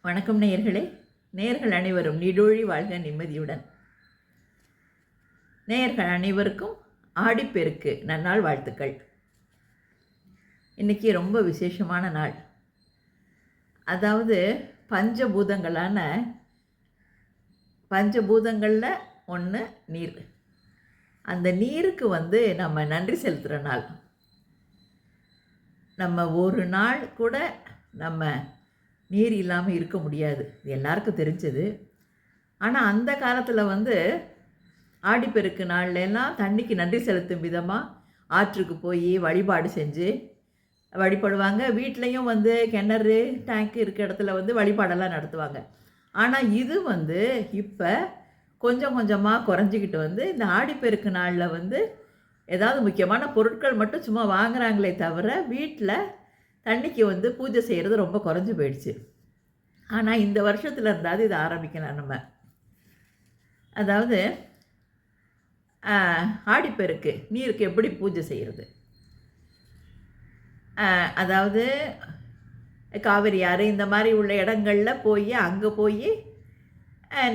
வணக்கம் நேயர்களே. நேயர்கள் அனைவரும் நீடூழி வாழ்க நிம்மதியுடன். நேயர்கள் அனைவருக்கும் ஆடிப்பெருக்கு நன்னாள் வாழ்த்துக்கள். இன்றைக்கி ரொம்ப விசேஷமான நாள். அதாவது பஞ்சபூதங்களில் ஒன்று நீர். அந்த நீருக்கு நம்ம நன்றி செலுத்துகிற நாள். நம்ம ஒரு நாள் கூட நம்ம நீர் இல்லாமல் இருக்க முடியாது, இது எல்லாருக்கும் தெரிஞ்சது. ஆனால் அந்த காலத்தில் ஆடிப்பெருக்கு நாள்லாம் தண்ணிக்கு நன்றி செலுத்தும் விதமாக ஆற்றுக்கு போய் வழிபாடு செஞ்சு வழிபடுவாங்க. வீட்லேயும் கிணறு டேங்க் இருக்க இடத்துல வழிபாடெல்லாம் நடத்துவாங்க. ஆனால் இது இப்போ கொஞ்சம் கொஞ்சமாக குறைஞ்சிக்கிட்டு இந்த ஆடிப்பெருக்கு நாளில் ஏதாவது முக்கியமான பொருட்கள் மட்டும் சும்மா வாங்குகிறாங்களே தவிர வீட்டில் தண்ணிக்கு பூஜை செய்கிறது ரொம்ப குறைஞ்சி போயிடுச்சு. ஆனால் இந்த வருஷத்தில் இருந்தாவது இதை ஆரம்பிக்கலாம் நம்ம. அதாவது ஆடிப்பெருக்கு நீருக்கு எப்படி பூஜை செய்கிறது. அதாவது காவிரி ஆறு இந்த மாதிரி உள்ள இடங்களில் போய் அங்கே போய்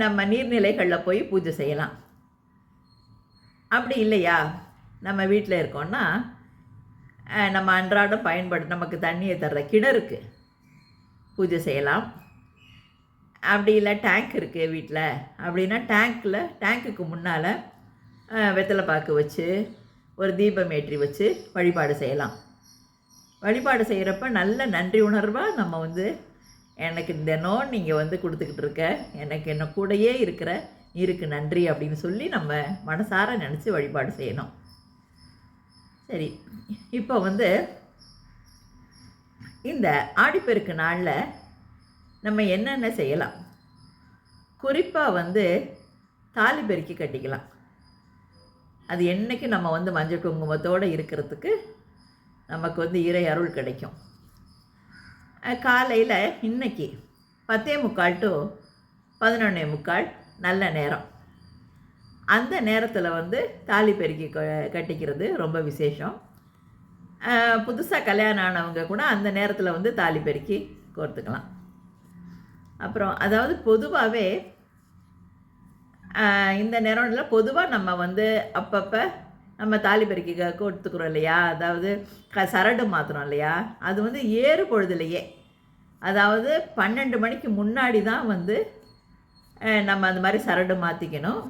நம்ம நீர்நிலைகளில் போய் பூஜை செய்யலாம். அப்படி இல்லையா, நம்ம வீட்டில் இருக்கோன்னா நம்ம அன்றாடம் நமக்கு தண்ணியை தர்ற கிணறுக்கு பூஜை செய்யலாம். அப்படி இல்லை டேங்க் இருக்குது வீட்டில் அப்படின்னா டேங்க்குக்கு முன்னால் வெத்தலை பாக்கு வச்சு ஒரு தீபம் ஏற்றி வச்சு வழிபாடு செய்யலாம். வழிபாடு செய்கிறப்ப நல்ல நன்றி உணர்வாக நம்ம எனக்கு தினம் நீங்கள் கொடுத்துக்கிட்டு இருக்க எனக்கு என்ன கூடையே இருக்கிற நீருக்கு நன்றி அப்படின்னு சொல்லி நம்ம மனசார நினச்சி வழிபாடு செய்யணும். சரி, இப்போ இந்த ஆடிப்பெருக்கு நாளில் நம்ம என்னென்ன செய்யலாம். குறிப்பாக தாலி பெருக்கி கட்டிக்கலாம். அது என்றைக்கு நம்ம மஞ்சள் குங்குமத்தோடு இருக்கிறதுக்கு நமக்கு இறை அருள் கிடைக்கும். காலையில் இன்னைக்கு 10:45 to 11:45 நல்ல நேரம். அந்த நேரத்தில் தாலி பெருக்கி கட்டிக்கிறது ரொம்ப விசேஷம். புதுசாக கல்யாணம் ஆனவங்க கூட அந்த நேரத்தில் தாலி பெருக்கி கோர்த்துக்கலாம். அப்புறம் அதாவது பொதுவாகவே இந்த நேரத்தில் பொதுவாக நம்ம அப்பப்போ நம்ம தாலி பெருக்கி கோர்த்துக்கிறோம் இல்லையா, அதாவது சரடு மாற்றுறோம் இல்லையா, அது ஏறு பொழுதுலையே, அதாவது 12 மணிக்கு முன்னாடி தான் நம்ம அந்த மாதிரி சரடு மாற்றிக்கணும்.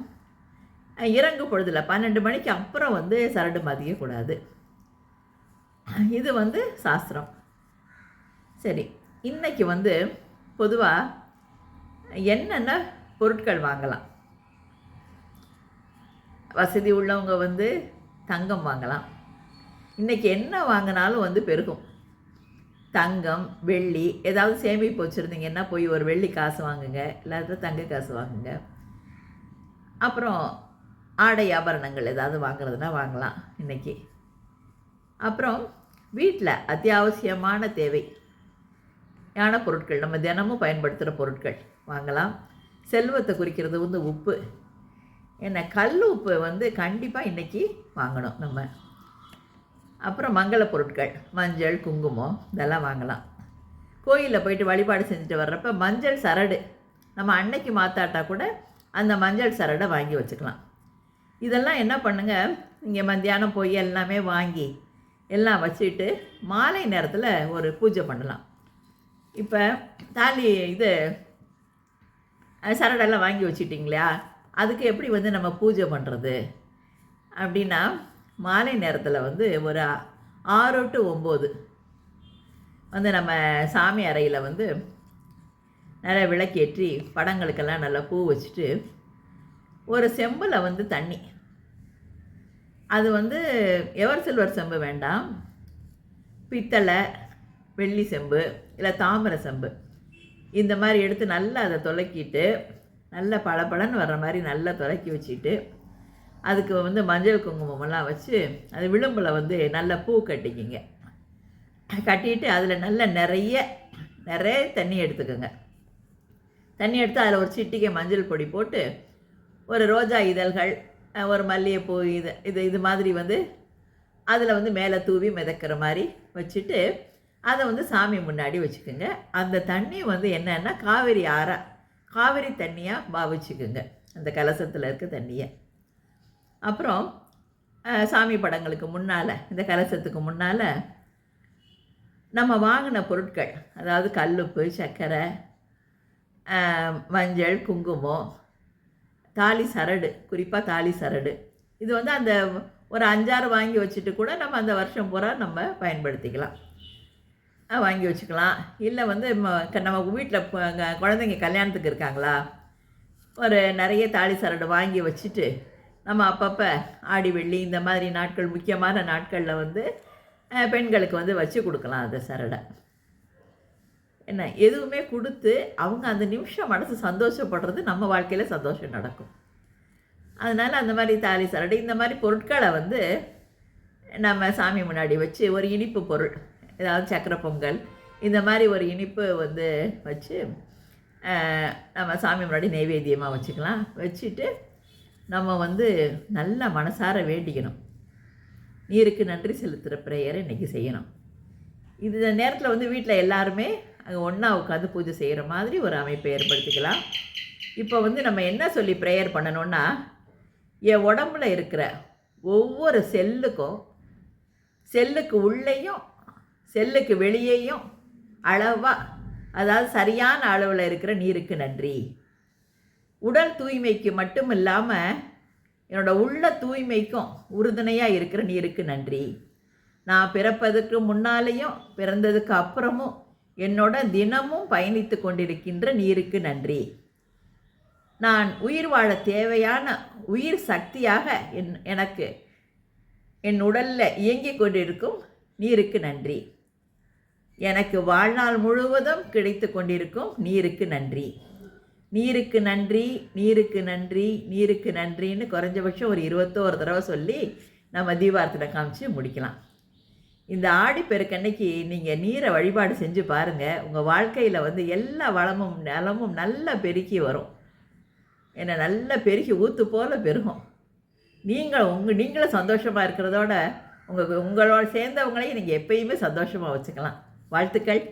இறங்கு பொழுதில் 12 மணிக்கு அப்புறம் சரடு மாற்றிக்கக்கூடாது. இது சாஸ்திரம். சரி, இன்றைக்கி பொதுவாக என்னென்ன பொருட்கள் வாங்கலாம். வசதி உள்ளவங்க தங்கம் வாங்கலாம். இன்றைக்கி என்ன வாங்கினாலும் பெருகும். தங்கம், வெள்ளி, ஏதாவது சேமிப்பு வச்சுருந்தீங்கன்னா போய் ஒரு வெள்ளி காசு வாங்குங்க, இல்லாத தங்க காசு வாங்குங்க. அப்புறம் ஆடை ஆபரணங்கள் ஏதாவது வாங்குறதுனா வாங்கலாம் இன்றைக்கி. அப்புறம் வீட்டில் அத்தியாவசியமான தேவையான பொருட்கள், நம்ம தினமும் பயன்படுத்துகிற பொருட்கள் வாங்கலாம். செல்வத்தை குறிக்கிறது உப்பு. என்ன கல் உப்பு கண்டிப்பாக இன்றைக்கி வாங்கணும் நம்ம. அப்புறம் மங்கள பொருட்கள், மஞ்சள், குங்குமம் இதெல்லாம் வாங்கலாம். கோயிலில் போயிட்டு வழிபாடு செஞ்சுட்டு வர்றப்ப மஞ்சள் சரடு நம்ம அன்னைக்கு மாற்றாட்டா கூட அந்த மஞ்சள் சரடை வாங்கி வச்சுக்கலாம். இதெல்லாம் என்ன பண்ணுங்கள், இங்கே மத்தியானம் போய் எல்லாமே வாங்கி எல்லாம் வச்சுட்டு மாலை நேரத்தில் ஒரு பூஜை பண்ணலாம். இப்போ தாலி சரடெல்லாம் வாங்கி வச்சுட்டிங்களா, அதுக்கு எப்படி நம்ம பூஜை பண்ணுறது அப்படின்னா, மாலை நேரத்தில் ஒரு 6 to 9 நம்ம சாமி அறையில் நல்லா விளக்கேற்றி படங்களுக்கெல்லாம் நல்லா பூ வச்சுட்டு ஒரு செம்பில் தண்ணி, அது எவர் சில்வர் செம்பு வேண்டாம், பித்தளை, வெள்ளி செம்பு இல்லை தாமிர செம்பு, இந்த மாதிரி எடுத்து நல்லா அதை துலக்கிட்டு நல்லா பளபளன்னு வர்ற மாதிரி நல்லா துலக்கி வச்சுட்டு அதுக்கு மஞ்சள் குங்குமமெல்லாம் வச்சு அது விளிம்பில் நல்ல பூ கட்டிக்கிங்க. கட்டிட்டு அதில் நல்ல நிறைய தண்ணி எடுத்துக்கோங்க. தண்ணி எடுத்து அதில் ஒரு சிட்டிகை மஞ்சள் பொடி போட்டு ஒரு ரோஜா இதழ்கள், ஒரு மல்லிகைப்பூ இது மாதிரி அதில் மேலே தூவி மிதக்கிற மாதிரி வச்சுட்டு அதை வந்து சாமி முன்னாடி வச்சுக்கோங்க. அந்த தண்ணி வந்து என்னன்னா காவிரி தண்ணியாக பாவிச்சுக்குங்க, அந்த கலசத்தில் இருக்க தண்ணியை. அப்புறம் சாமி படங்களுக்கு முன்னால், இந்த கலசத்துக்கு முன்னால் நம்ம வாங்கின பொருட்கள், அதாவது கல்லுப்பு, சர்க்கரை, மஞ்சள், குங்குமம், தாலி சரடு, குறிப்பாக தாலி சரடு, இது வந்து அந்த ஒரு 5-6 வாங்கி வச்சுட்டு கூட நம்ம அந்த வருஷம் பூரா நம்ம பயன்படுத்திக்கலாம், வாங்கி வச்சுக்கலாம். இல்லை வந்து நம்ம வீட்டில் குழந்தைங்க கல்யாணத்துக்கு இருக்காங்களா, ஒரு நிறைய தாலி சரடு வாங்கி வச்சுட்டு நம்ம அப்பப்போ ஆடி வெள்ளி இந்த மாதிரி நாட்கள், முக்கியமான நாட்களில் வந்து பெண்களுக்கு வந்து வச்சு கொடுக்கலாம் அந்த சரடை. என்ன எதுவுமே கொடுத்து அவங்க அந்த நிமிஷம் மனசு சந்தோஷப்படுறது, நம்ம வாழ்க்கையில் சந்தோஷம் நடக்கும். அதனால் அந்த மாதிரி தாலி சரடு, இந்த மாதிரி பொருட்களை வந்து நம்ம சாமி முன்னாடி வச்சு, ஒரு இனிப்பு பொருள், ஏதாவது சக்கரை பொங்கல், இந்த மாதிரி ஒரு இனிப்பு வந்து வச்சு நம்ம சாமி முன்னாடி நைவேத்தியமாக வச்சுக்கலாம். வச்சுட்டு நம்ம வந்து நல்ல மனசார வேண்டிக்கணும். நீருக்கு நன்றி செலுத்துகிற ப்ரேயரை இன்றைக்கி செய்யணும். இந்த நேரத்தில் வந்து வீட்டில் எல்லாருமே அங்கே ஒன்றா உட்காந்து பூஜை செய்கிற மாதிரி ஒரு அமைப்பை ஏற்படுத்திக்கலாம். இப்போ வந்து நம்ம என்ன சொல்லி ப்ரேயர் பண்ணணுன்னா, என் உடம்புல இருக்கிற ஒவ்வொரு செல்லுக்கு உள்ளேயும் செல்லுக்கு வெளியேயும் அளவாக, அதாவது சரியான அளவில் இருக்கிற நீருக்கு நன்றி. உடல் தூய்மைக்கு மட்டும் இல்லாமல் என்னோடய உள்ள தூய்மைக்கும் உறுதுணையாக இருக்கிற நீருக்கு நன்றி. நான் பிறப்பதற்கு முன்னாலேயும் பிறந்ததுக்கு அப்புறமும் என்னோட தினமும் பயணித்து கொண்டிருக்கின்ற நீருக்கு நன்றி. நான் உயிர் வாழ தேவையான உயிர் சக்தியாக எனக்கு என் உடலில் இயங்கிக் கொண்டிருக்கும் நீருக்கு நன்றி. எனக்கு வாழ்நாள் முழுவதும் கிடைத்து கொண்டிருக்கும் நீருக்கு நன்றி. நீருக்கு நன்றி, நீருக்கு நன்றி, நீருக்கு நன்றின்னு குறைஞ்சபட்சம் ஒரு 21 தடவை சொல்லி நம்ம தீபாரத்தில் காமிச்சு முடிக்கலாம். இந்த ஆடிப்பெருக்கன்னைக்கு நீங்கள் நீரை வழிபாடு செஞ்சு பாருங்கள். உங்கள் வாழ்க்கையில் வந்து எல்லா வளமும் நலமும் நல்லா பெருக்கி வரும். என்ன நல்லா பெருக்கி ஊற்று போல் பெருகும். நீங்களும் சந்தோஷமாக இருக்கிறதோட உங்களோட சேர்ந்தவங்களையும் நீங்கள் எப்பயுமே சந்தோஷமாக வச்சுக்கலாம். வாழ்த்துக்கள்.